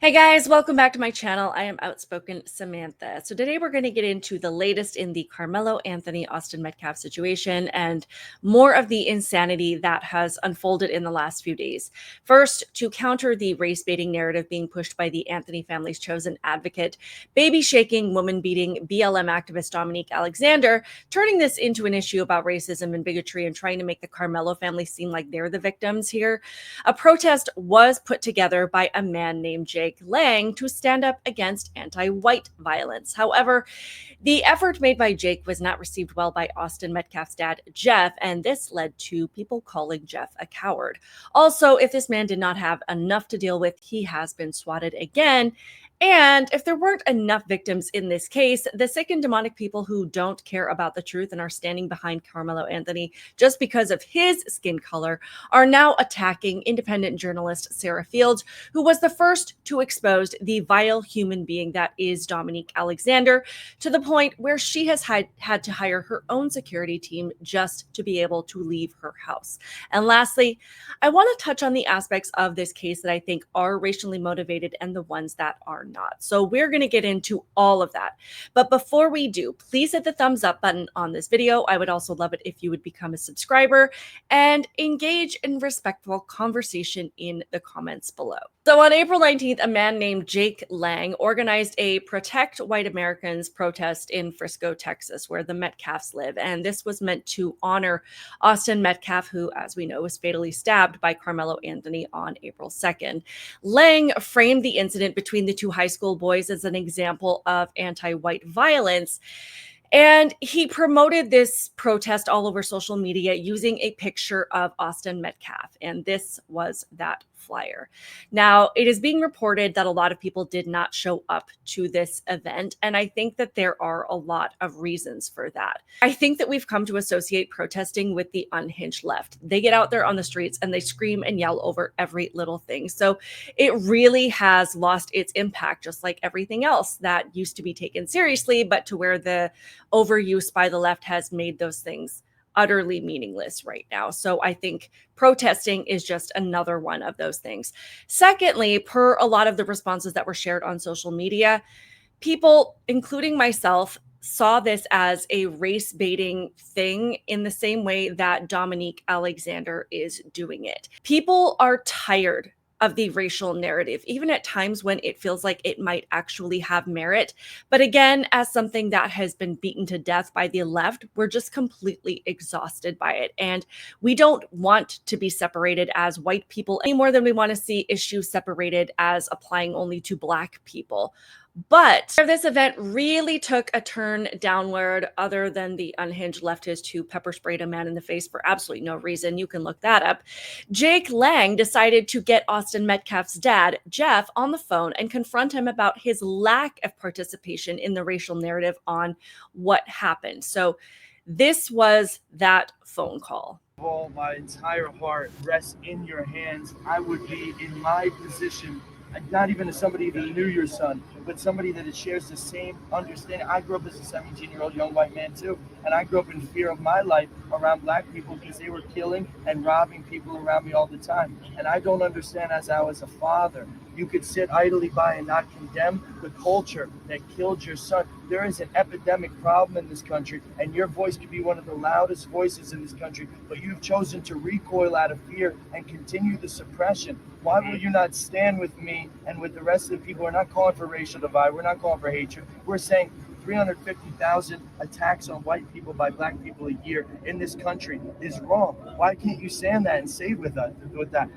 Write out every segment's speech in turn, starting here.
Hey guys, welcome back to my channel. I am Outspoken Samantha. So today we're going to get into the latest in the Karmelo Anthony Austin Metcalf situation and more of the insanity that has unfolded in the last few days. First, to counter the race baiting narrative being pushed by the Anthony family's chosen advocate, baby shaking, woman beating BLM activist Dominique Alexander, turning this into an issue about racism and bigotry and trying to make the Karmelo family seem like they're the victims here. A protest was put together by a man named Jake Lang to stand up against anti-white violence. However, the effort made by Jake was not received well by Austin Metcalf's dad, Jeff, and this led to people calling Jeff a coward. Also, if this man did not have enough to deal with, he has been swatted again. And if there weren't enough victims in this case, the sick and demonic people who don't care about the truth and are standing behind Karmelo Anthony just because of his skin color are now attacking independent journalist Sarah Fields, who was the first to expose the vile human being that is Dominique Alexander, to the point where she has had to hire her own security team just to be able to leave her house. And lastly, I want to touch on the aspects of this case that I think are racially motivated and the ones that are not. So we're going to get into all of that. But before we do, please hit the thumbs up button on this video. I would also love it if you would become a subscriber and engage in respectful conversation in the comments below. So on April 19th, a man named Jake Lang organized a Protect White Americans protest in Frisco, Texas, where the Metcalfs live. And this was meant to honor Austin Metcalf, who, as we know, was fatally stabbed by Karmelo Anthony on April 2nd. Lang framed the incident between the two high school boys as an example of anti-white violence. And he promoted this protest all over social media using a picture of Austin Metcalf. And this was that flyer. Now, it is being reported that a lot of people did not show up to this event. And I think that there are a lot of reasons for that. I think that we've come to associate protesting with the unhinged left. They get out there on the streets and they scream and yell over every little thing. So it really has lost its impact, just like everything else that used to be taken seriously, but to where the overuse by the left has made those things utterly meaningless right now. So I think protesting is just another one of those things. Secondly, per a lot of the responses that were shared on social media, people, including myself, saw this as a race baiting thing in the same way that Dominique Alexander is doing it. People are tired of the racial narrative, even at times when it feels like it might actually have merit. But again, as something that has been beaten to death by the left, we're just completely exhausted by it. And we don't want to be separated as white people any more than we want to see issues separated as applying only to Black people. But this event really took a turn downward, other than the unhinged leftist who pepper sprayed a man in the face for absolutely no reason. You can look that up. Jake Lang decided to get Austin Metcalf's dad, Jeff, on the phone and confront him about his lack of participation in the racial narrative on what happened. So this was that phone call. All my entire heart rests in your hands. I would be in my position, not even as somebody that knew your son, but somebody that shares the same understanding. I grew up as a 17-year-old young white man too, and I grew up in fear of my life around Black people because they were killing and robbing people around me all the time. And I don't understand, as I was a father, you could sit idly by and not condemn the culture that killed your son. There is an epidemic problem in this country, and your voice could be one of the loudest voices in this country, but you've chosen to recoil out of fear and continue the suppression. Why will you not stand with me and with the rest of the people? We're not calling for racial divide. We're not calling for hatred. We're saying 350,000 attacks on white people by Black people a year in this country is wrong. Why can't you stand that and say with that?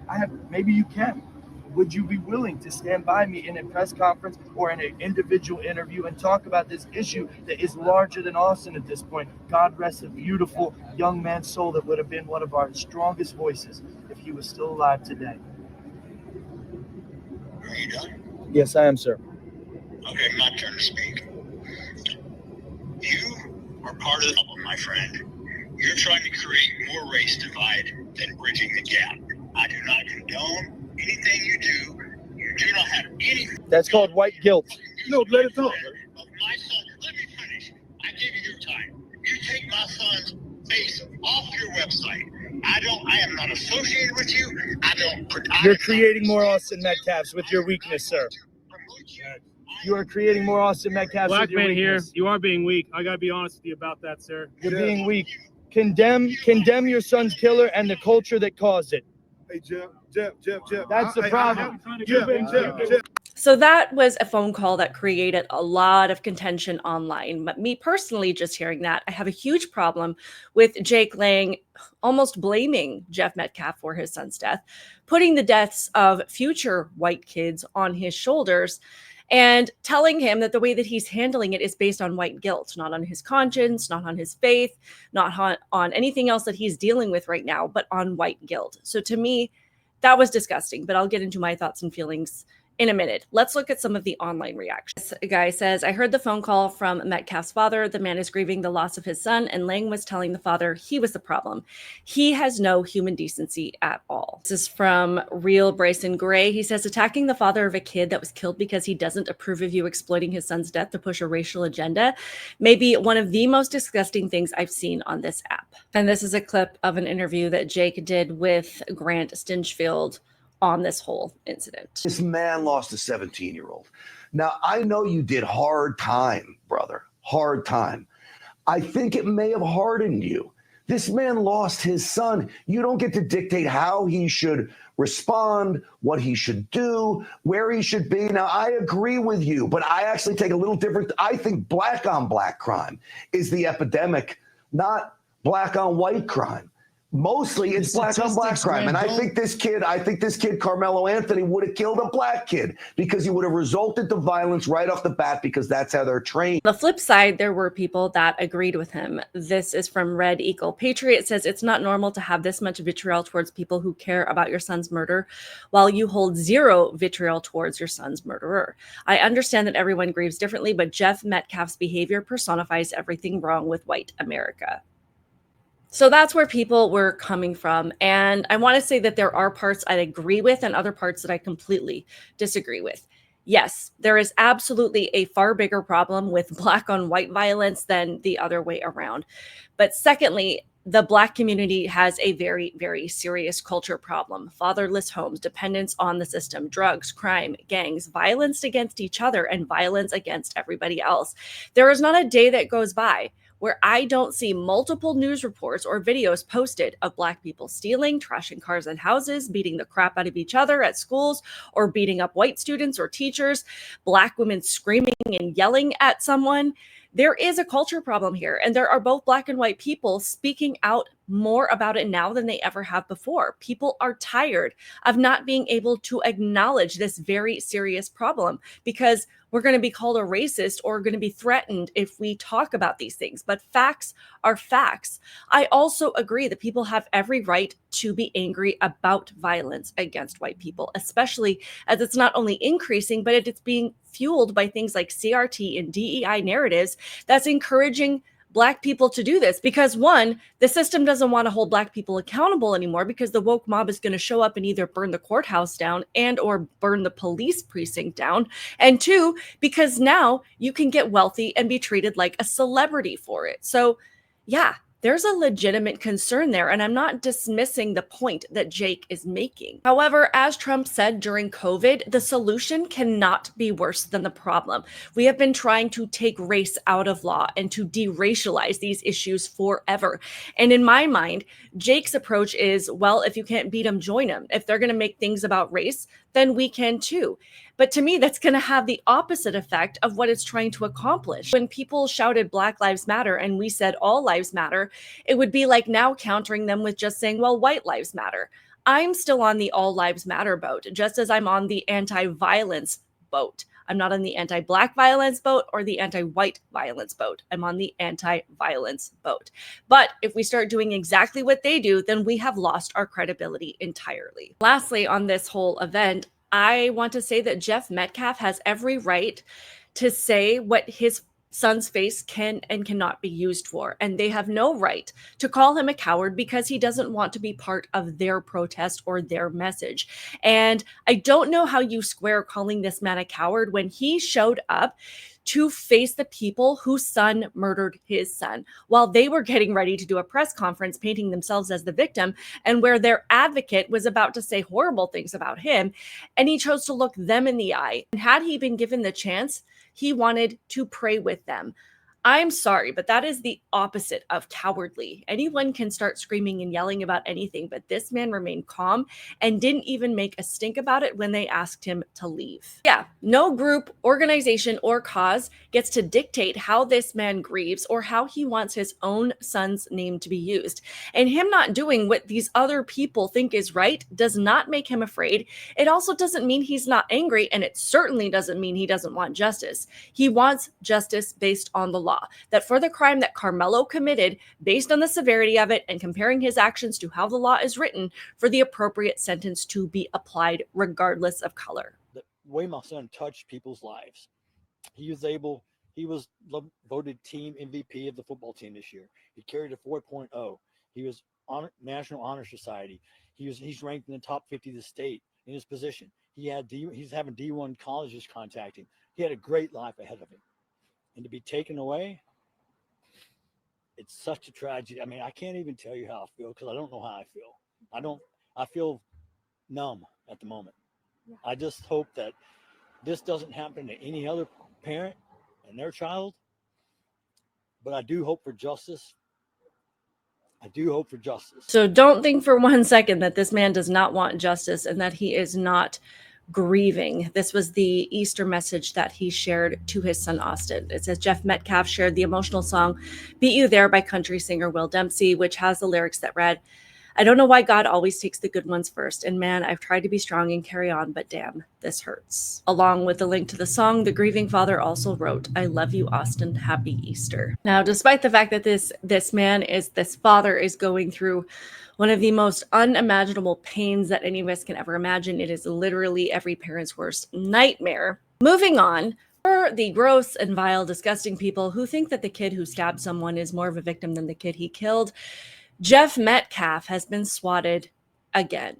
Maybe you can. Would you be willing to stand by me in a press conference or in an individual interview and talk about this issue that is larger than Austin at this point? God rest a beautiful young man's soul that would have been one of our strongest voices if he was still alive today. Are you done? Yes, I am, sir. Okay, my turn to speak. You are part of the problem, my friend. You're trying to create more race divide than bridging the gap. I do not condone anything you do. You do not have any. That's called white guilt. No, let it talk. My son, let me finish. I give you your time. You take my son's face off your website. I am not associated with you. You're creating more Austin Metcalfs with your weakness, sir. You are creating more Austin Metcalfs. Black with your man here, weakness. you are being weak. I gotta be honest with you about that, sir. You're being weak. Condemn your son's killer and the culture that caused it. Hey, Jeff. That's the problem. Jeff. So that was a phone call that created a lot of contention online. But me personally, just hearing that, I have a huge problem with Jake Lang almost blaming Jeff Metcalf for his son's death, putting the deaths of future white kids on his shoulders, and telling him that the way that he's handling it is based on white guilt, not on his conscience, not on his faith, not on anything else that he's dealing with right now, but on white guilt. So to me, that was disgusting, but I'll get into my thoughts and feelings in a minute. Let's look at some of the online reactions. This guy says, I heard the phone call from Metcalf's father. The man is grieving the loss of his son, and Lang was telling the father he was the problem. He has no human decency at all. This is from Real Bryson Gray. He says, attacking the father of a kid that was killed because he doesn't approve of you exploiting his son's death to push a racial agenda may be one of the most disgusting things I've seen on this app. And this is a clip of an interview that Jake did with Grant Stinchfield on this whole incident. This man lost a 17-year-old. Now, I know you did hard time, brother, hard time. I think it may have hardened you. This man lost his son. You don't get to dictate how he should respond, what he should do, where he should be. Now, I agree with you, but I actually take a little different. I think black on black crime is the epidemic, not black on white crime. Mostly it's black on black crime. And I think this kid, Karmelo Anthony, would have killed a black kid because he would have resulted to violence right off the bat because that's how they're trained. The flip side, there were people that agreed with him. This is from Red Eagle Patriot. It says, it's not normal to have this much vitriol towards people who care about your son's murder while you hold zero vitriol towards your son's murderer. I understand that everyone grieves differently, but Jeff Metcalf's behavior personifies everything wrong with white America. So that's where people were coming from. And I want to say that there are parts I agree with and other parts that I completely disagree with. Yes, there is absolutely a far bigger problem with black on white violence than the other way around. But secondly, the black community has a very, very serious culture problem. Fatherless homes, dependence on the system, drugs, crime, gangs, violence against each other, and violence against everybody else. There is not a day that goes by where I don't see multiple news reports or videos posted of black people stealing, trashing cars and houses, beating the crap out of each other at schools, or beating up white students or teachers, black women screaming and yelling at someone. There is a culture problem here, and there are both black and white people speaking out more about it now than they ever have before. People are tired of not being able to acknowledge this very serious problem because we're going to be called a racist or going to be threatened if we talk about these things. But facts are facts. I also agree that people have every right to be angry about violence against white people, especially as it's not only increasing, but it's being fueled by things like CRT and DEI narratives that's encouraging Black people to do this because, one, the system doesn't want to hold Black people accountable anymore because the woke mob is going to show up and either burn the courthouse down and or burn the police precinct down. And two, because now you can get wealthy and be treated like a celebrity for it. So yeah, there's a legitimate concern there, and I'm not dismissing the point that Jake is making. However, as Trump said during COVID, the solution cannot be worse than the problem. We have been trying to take race out of law and to deracialize these issues forever. And in my mind, Jake's approach is, well, if you can't beat them, join them. If they're going to make things about race, then we can too. But to me, that's going to have the opposite effect of what it's trying to accomplish. When people shouted Black Lives Matter and we said all lives matter, it would be like now countering them with just saying, well, white lives matter. I'm still on the all lives matter boat, just as I'm on the anti-violence boat. I'm not on the anti-Black violence boat or the anti-white violence boat. I'm on the anti-violence boat. But if we start doing exactly what they do, then we have lost our credibility entirely. Lastly, on this whole event, I want to say that Jeff Metcalf has every right to say what his son's face can and cannot be used for. And they have no right to call him a coward because he doesn't want to be part of their protest or their message. And I don't know how you square calling this man a coward when he showed up to face the people whose son murdered his son, while they were getting ready to do a press conference painting themselves as the victim, and where their advocate was about to say horrible things about him, and he chose to look them in the eye. And had he been given the chance, he wanted to pray with them. I'm sorry, but that is the opposite of cowardly. Anyone can start screaming and yelling about anything, but this man remained calm and didn't even make a stink about it when they asked him to leave. Yeah, no group, organization, or cause gets to dictate how this man grieves or how he wants his own son's name to be used. And him not doing what these other people think is right does not make him afraid. It also doesn't mean he's not angry, and it certainly doesn't mean he doesn't want justice. He wants justice based on the law. That for the crime that Karmelo committed, based on the severity of it and comparing his actions to how the law is written, for the appropriate sentence to be applied regardless of color. The way my son touched people's lives, he was voted team MVP of the football team this year. He carried a 4.0. He was on National Honor Society. He's ranked in the top 50 of the state in his position. He's having D1 colleges contact him. He had a great life ahead of him. And to be taken away, it's such a tragedy. I mean, I can't even tell you how I feel because I don't know how I feel. I feel numb at the moment. Yeah. I just hope that this doesn't happen to any other parent and their child. But I do hope for justice. So don't think for one second that this man does not want justice and that he is not grieving. This was the Easter message that he shared to his son Austin. It says Jeff Metcalf shared the emotional song Beat You There by country singer Will Dempsey, which has the lyrics that read, I don't know why God always takes the good ones first, and man, I've tried to be strong and carry on, but damn, this hurts. Along with the link to the song, the grieving father also wrote, I love you, Austin, happy Easter. Now, despite the fact that this father is going through one of the most unimaginable pains that any of us can ever imagine, it is literally every parent's worst nightmare. Moving on, for the gross and vile, disgusting people who think that the kid who stabbed someone is more of a victim than the kid he killed, Jeff Metcalf has been swatted again.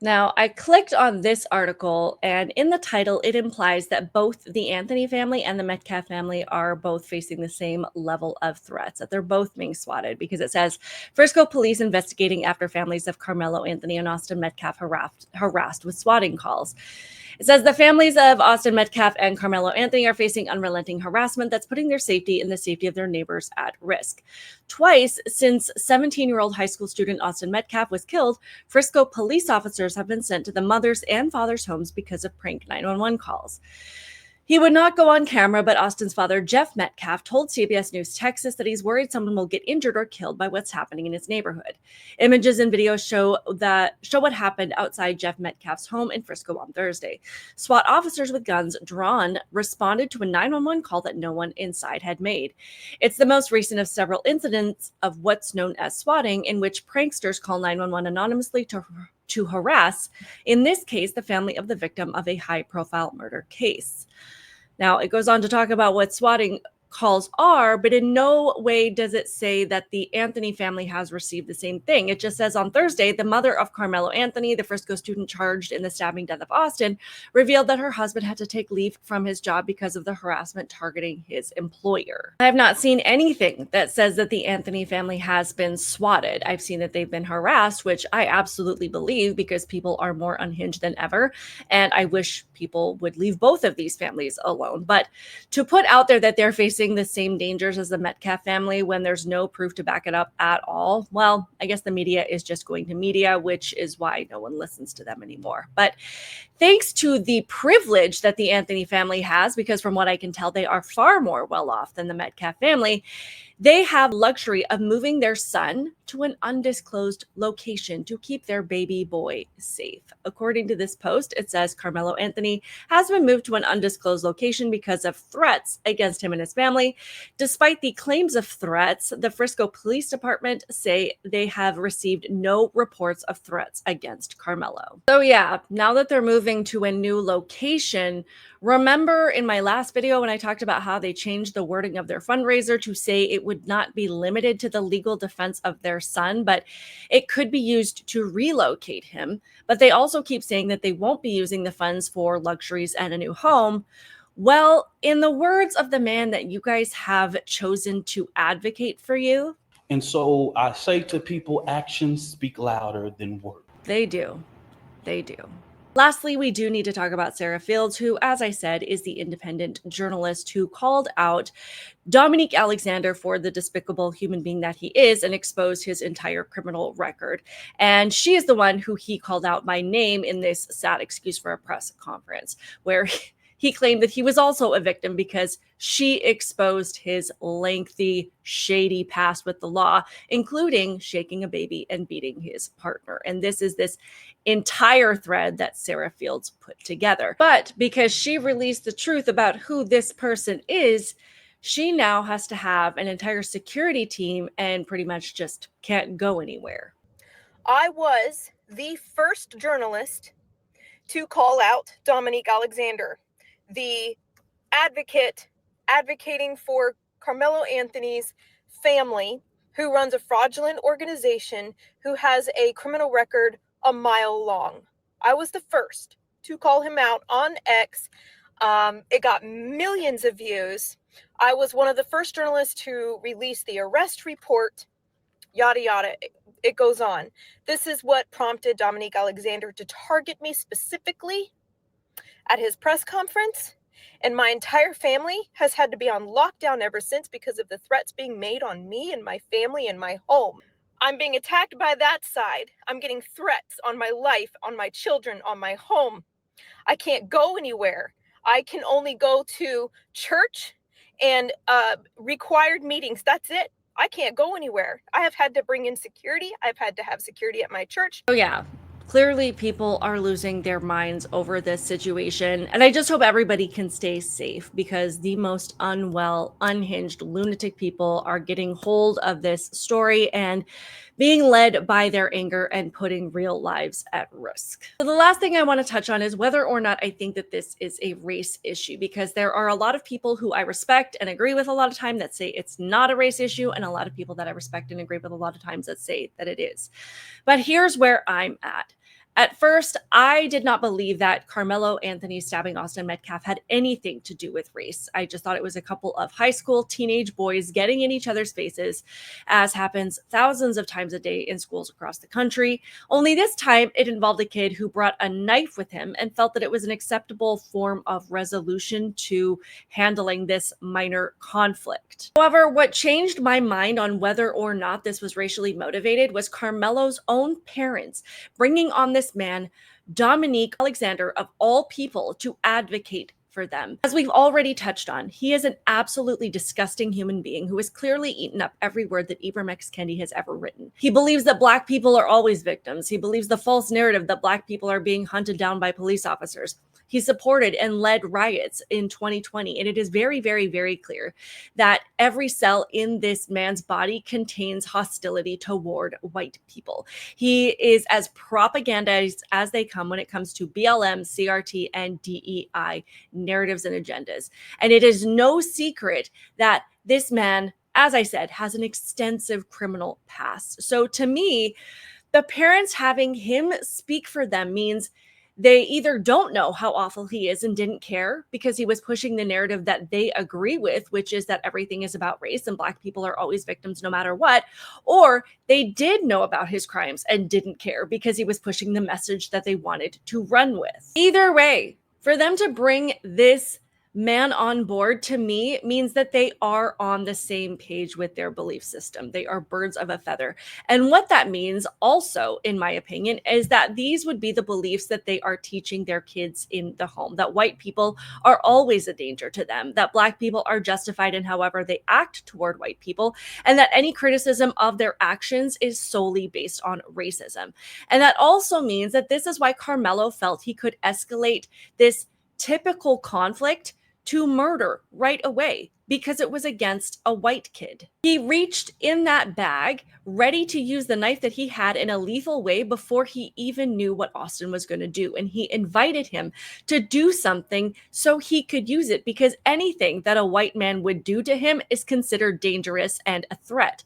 Now, I clicked on this article, and in the title, it implies that both the Anthony family and the Metcalf family are both facing the same level of threats, that they're both being swatted, because it says, Frisco police investigating after families of Karmelo Anthony and Austin Metcalf harassed with swatting calls. It says the families of Austin Metcalf and Karmelo Anthony are facing unrelenting harassment that's putting their safety and the safety of their neighbors at risk. Twice since 17-year-old high school student Austin Metcalf was killed, Frisco police officers have been sent to the mother's and father's homes because of prank 911 calls. He would not go on camera, but Austin's father, Jeff Metcalf, told CBS News Texas that he's worried someone will get injured or killed by what's happening in his neighborhood. Images and videos show what happened outside Jeff Metcalf's home in Frisco on Thursday. SWAT officers with guns drawn responded to a 911 call that no one inside had made. It's the most recent of several incidents of what's known as swatting, in which pranksters call 911 anonymously to harass, in this case, the family of the victim of a high-profile murder case. Now, it goes on to talk about what swatting calls are, but in no way does it say that the Anthony family has received the same thing. It just says on Thursday, the mother of Karmelo Anthony, the Frisco student charged in the stabbing death of Austin, revealed that her husband had to take leave from his job because of the harassment targeting his employer. I have not seen anything that says that the Anthony family has been swatted. I've seen that they've been harassed, which I absolutely believe because people are more unhinged than ever. And I wish people would leave both of these families alone. But to put out there that they're facing the same dangers as the Metcalf family when there's no proof to back it up at all, well, I guess the media is just going to media, which is why no one listens to them anymore. But thanks to the privilege that the Anthony family has, because from what I can tell, they are far more well off than the Metcalf family, they have luxury of moving their son to an undisclosed location to keep their baby boy safe. According to this post, it says Karmelo Anthony has been moved to an undisclosed location because of threats against him and his family. Despite the claims of threats, the Frisco Police Department say they have received no reports of threats against Karmelo. So yeah, now that they're moving to a new location, remember in my last video when I talked about how they changed the wording of their fundraiser to say it would not be limited to the legal defense of their son, but it could be used to relocate him. But they also keep saying that they won't be using the funds for luxuries and a new home. Well, in the words of the man that you guys have chosen to advocate for you, And so I say to people, actions speak louder than words. they do. They do. Lastly, we do need to talk about Sarah Fields, who, as I said, is the independent journalist who called out Dominique Alexander for the despicable human being that he is and exposed his entire criminal record. And she is the one who he called out by name in this sad excuse for a press conference, where he claimed that he was also a victim because she exposed his lengthy, shady past with the law, including shaking a baby and beating his partner. And this is this entire thread that Sarah Fields put together. But because she released the truth about who this person is, she now has to have an entire security team and pretty much just can't go anywhere. I was the first journalist to call out Dominique Alexander, the advocating for Karmelo Anthony's family, who runs a fraudulent organization who has a criminal record a mile long. I was the first to call him out on X. It got millions of views. I was one of the first journalists to release the arrest report, yada, yada. It goes on. This is what prompted Dominique Alexander to target me specifically at his press conference. And my entire family has had to be on lockdown ever since because of the threats being made on me and my family and my home. I'm being attacked by that side. I'm getting threats on my life, on my children, on my home. I can't go anywhere. I can only go to church and required meetings. That's it. I can't go anywhere. I have had to bring in security. I've had to have security at my church. Oh, yeah. Clearly, people are losing their minds over this situation. And I just hope everybody can stay safe because the most unwell, unhinged, lunatic people are getting hold of this story and being led by their anger and putting real lives at risk. So the last thing I want to touch on is whether or not I think that this is a race issue, because there are a lot of people who I respect and agree with a lot of time that say it's not a race issue, and a lot of people that I respect and agree with a lot of times that say that it is. But here's where I'm at. At first, I did not believe that Karmelo Anthony stabbing Austin Metcalf had anything to do with race. I just thought it was a couple of high school teenage boys getting in each other's faces, as happens thousands of times a day in schools across the country. Only this time, it involved a kid who brought a knife with him and felt that it was an acceptable form of resolution to handling this minor conflict. However, what changed my mind on whether or not this was racially motivated was Karmelo's own parents bringing on this man, Dominique Alexander, of all people, to advocate for them. As we've already touched on, he is an absolutely disgusting human being who has clearly eaten up every word that Ibram X. Kendi has ever written. He believes that Black people are always victims. He believes the false narrative that Black people are being hunted down by police officers. He supported and led riots in 2020. And it is very, very, very clear that every cell in this man's body contains hostility toward white people. He is as propagandized as they come when it comes to BLM, CRT, and DEI narratives and agendas. And it is no secret that this man, as I said, has an extensive criminal past. So to me, the parents having him speak for them means they either don't know how awful he is and didn't care because he was pushing the narrative that they agree with, which is that everything is about race and Black people are always victims no matter what, or they did know about his crimes and didn't care because he was pushing the message that they wanted to run with. Either way, for them to bring this man on board, to me, means that they are on the same page with their belief system. They are birds of a feather. And what that means also, in my opinion, is that these would be the beliefs that they are teaching their kids in the home, that white people are always a danger to them, that Black people are justified in however they act toward white people, and that any criticism of their actions is solely based on racism. And that also means that this is why Karmelo felt he could escalate this typical conflict to murder right away because it was against a white kid. He reached in that bag, ready to use the knife that he had in a lethal way before he even knew what Austin was going to do. And he invited him to do something so he could use it, because anything that a white man would do to him is considered dangerous and a threat.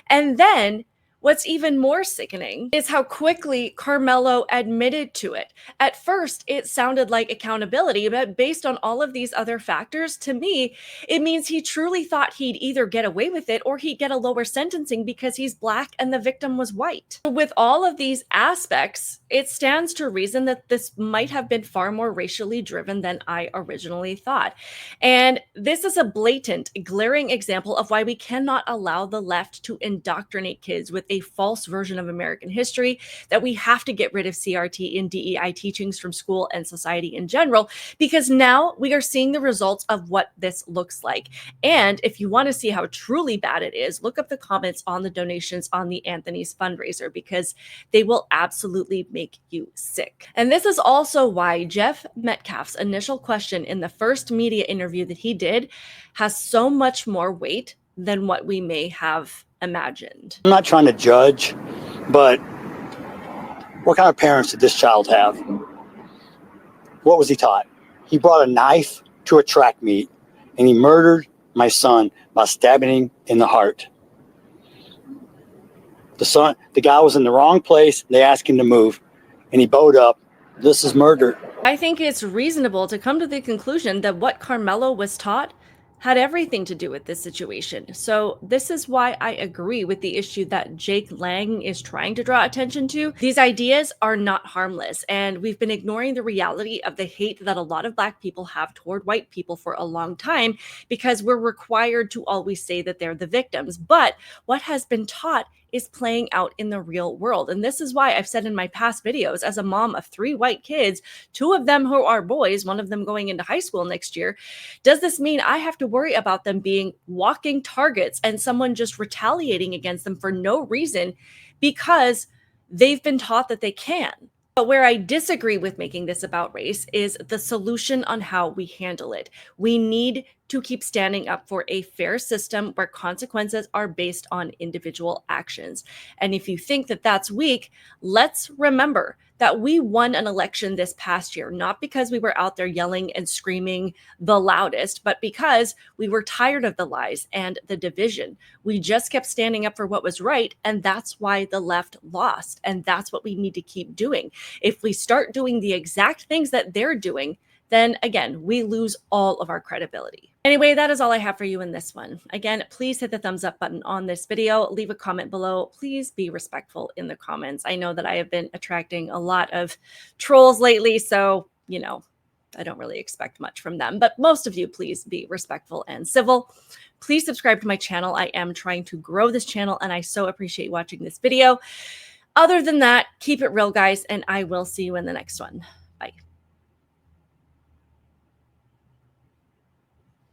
And then What's even more sickening is how quickly Karmelo admitted to it. At first, it sounded like accountability, but based on all of these other factors, to me, it means he truly thought he'd either get away with it or he'd get a lower sentencing because he's Black and the victim was white. With all of these aspects, it stands to reason that this might have been far more racially driven than I originally thought. And this is a blatant, glaring example of why we cannot allow the left to indoctrinate kids with a false version of American history, that we have to get rid of CRT and DEI teachings from school and society in general, because now we are seeing the results of what this looks like. And if you want to see how truly bad it is, look up the comments on the donations on the Anthony's fundraiser, because they will absolutely make you sick. And this is also why Jeff Metcalf's initial question in the first media interview that he did has so much more weight than what we may have imagined. I'm not trying to judge, but what kind of parents did this child have? What was he taught? He brought a knife to a track meet and he murdered my son by stabbing him in the heart. The guy was in the wrong place. They asked him to move and he bowed up. This is murder. I think it's reasonable to come to the conclusion that what Karmelo was taught had everything to do with this situation. So this is why I agree with the issue that Jake Lang is trying to draw attention to. These ideas are not harmless, and we've been ignoring the reality of the hate that a lot of Black people have toward white people for a long time because we're required to always say that they're the victims. But what has been taught is playing out in the real world. And this is why I've said in my past videos, as a mom of 3 white kids, 2 of them who are boys, 1 of them going into high school next year, does this mean I have to worry about them being walking targets and someone just retaliating against them for no reason because they've been taught that they can? But where I disagree with making this about race is the solution on how we handle it. We need to keep standing up for a fair system where consequences are based on individual actions. And if you think that that's weak, let's remember that we won an election this past year, not because we were out there yelling and screaming the loudest, but because we were tired of the lies and the division. We just kept standing up for what was right, and that's why the left lost. And that's what we need to keep doing. If we start doing the exact things that they're doing, then again, we lose all of our credibility. Anyway, that is all I have for you in this one. Again, please hit the thumbs up button on this video. Leave a comment below. Please be respectful in the comments. I know that I have been attracting a lot of trolls lately, so, you know, I don't really expect much from them. But most of you, please be respectful and civil. Please subscribe to my channel. I am trying to grow this channel, and I so appreciate watching this video. Other than that, keep it real, guys, and I will see you in the next one.